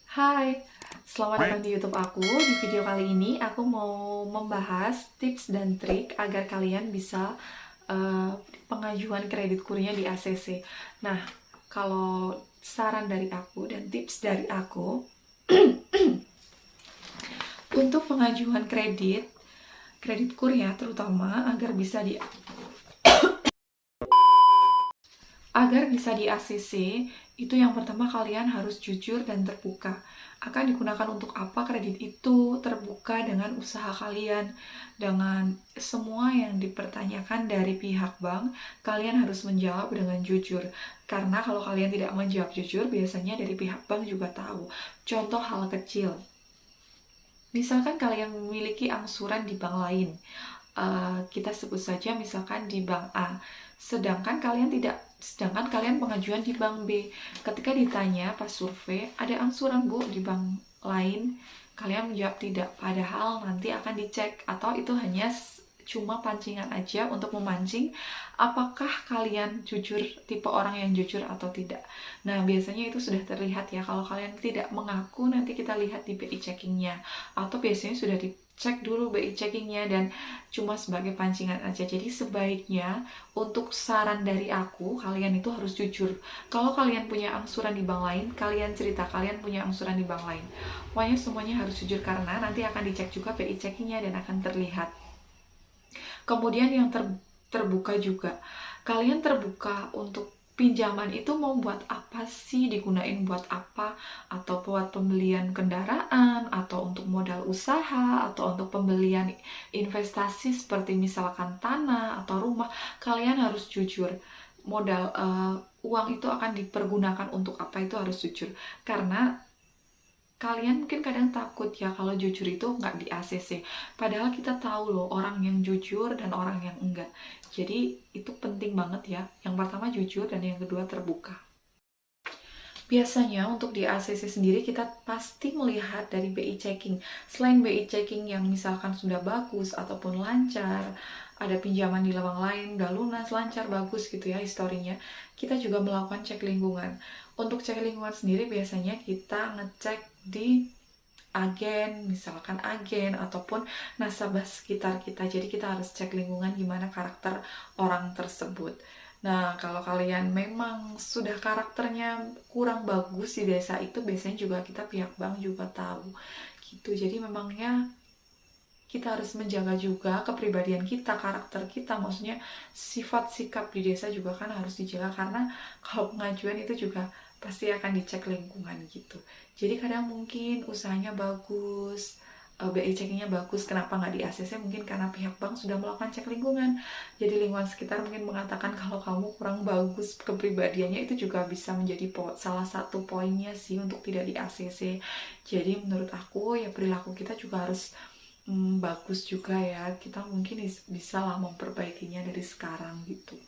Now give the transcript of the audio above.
Hai, selamat datang di YouTube aku. Di video kali ini aku mau membahas tips dan trik agar kalian bisa pengajuan kredit kurnya di ACC. Nah, kalau saran dari aku dan tips dari aku untuk pengajuan kredit kur ya, terutama agar bisa di ACC, itu yang pertama kalian harus jujur dan terbuka. Akan digunakan untuk apa kredit itu, terbuka dengan usaha kalian, dengan semua yang dipertanyakan dari pihak bank, kalian harus menjawab dengan jujur. Karena kalau kalian tidak menjawab jujur, biasanya dari pihak bank juga tahu. Contoh hal kecil, misalkan kalian memiliki angsuran di bank lain, kita sebut saja misalkan di bank A, sedangkan kalian pengajuan di bank B. Ketika ditanya pas survei, ada angsuran Bu di bank lain? Kalian menjawab tidak, padahal nanti akan dicek, atau itu hanya cuma pancingan aja untuk memancing apakah kalian jujur, tipe orang yang jujur atau tidak. Nah, biasanya itu sudah terlihat ya. Kalau kalian tidak mengaku, nanti kita lihat di BI checkingnya, atau biasanya sudah dicek dulu BI checkingnya dan cuma sebagai pancingan aja. Jadi sebaiknya untuk saran dari aku, kalian itu harus jujur. Kalau kalian punya angsuran di bank lain, kalian cerita kalian punya angsuran di bank lain. Pokoknya semuanya harus jujur, karena nanti akan dicek juga BI checkingnya dan akan terlihat. Kemudian yang terbuka juga. Kalian terbuka untuk pinjaman itu mau buat apa sih, digunain buat apa, atau buat pembelian kendaraan, atau untuk modal usaha, atau untuk pembelian investasi seperti misalkan tanah atau rumah. Kalian harus jujur. Modal uang itu akan dipergunakan untuk apa, itu harus jujur. Karena kalian mungkin kadang takut ya kalau jujur itu nggak di ACC. Padahal kita tahu loh orang yang jujur dan orang yang enggak. Jadi itu penting banget ya. Yang pertama jujur dan yang kedua terbuka. Biasanya untuk di ACC sendiri kita pasti melihat dari BI checking. Selain BI checking yang misalkan sudah bagus ataupun lancar, ada pinjaman di bank lain, udah lunas, lancar, bagus gitu ya historinya, kita juga melakukan cek lingkungan. Untuk cek lingkungan sendiri biasanya kita ngecek di agen, misalkan agen ataupun nasabah sekitar kita. Jadi kita harus cek lingkungan gimana karakter orang tersebut. Nah, kalau kalian memang sudah karakternya kurang bagus di desa itu, biasanya juga kita pihak bank juga tahu gitu. Jadi memangnya kita harus menjaga juga kepribadian kita, karakter kita, maksudnya sifat sikap di desa juga kan harus dijaga, karena kalau pengajuan itu juga pasti akan dicek lingkungan gitu. Jadi kadang mungkin usahanya bagus, BI checkingnya bagus, kenapa nggak di ACC? Mungkin karena pihak bank sudah melakukan cek lingkungan. Jadi lingkungan sekitar mungkin mengatakan kalau kamu kurang bagus kepribadiannya, itu juga bisa menjadi salah satu poinnya sih untuk tidak di ACC. Jadi menurut aku ya perilaku kita juga harus bagus juga ya. Kita mungkin bisa lah memperbaikinya dari sekarang gitu.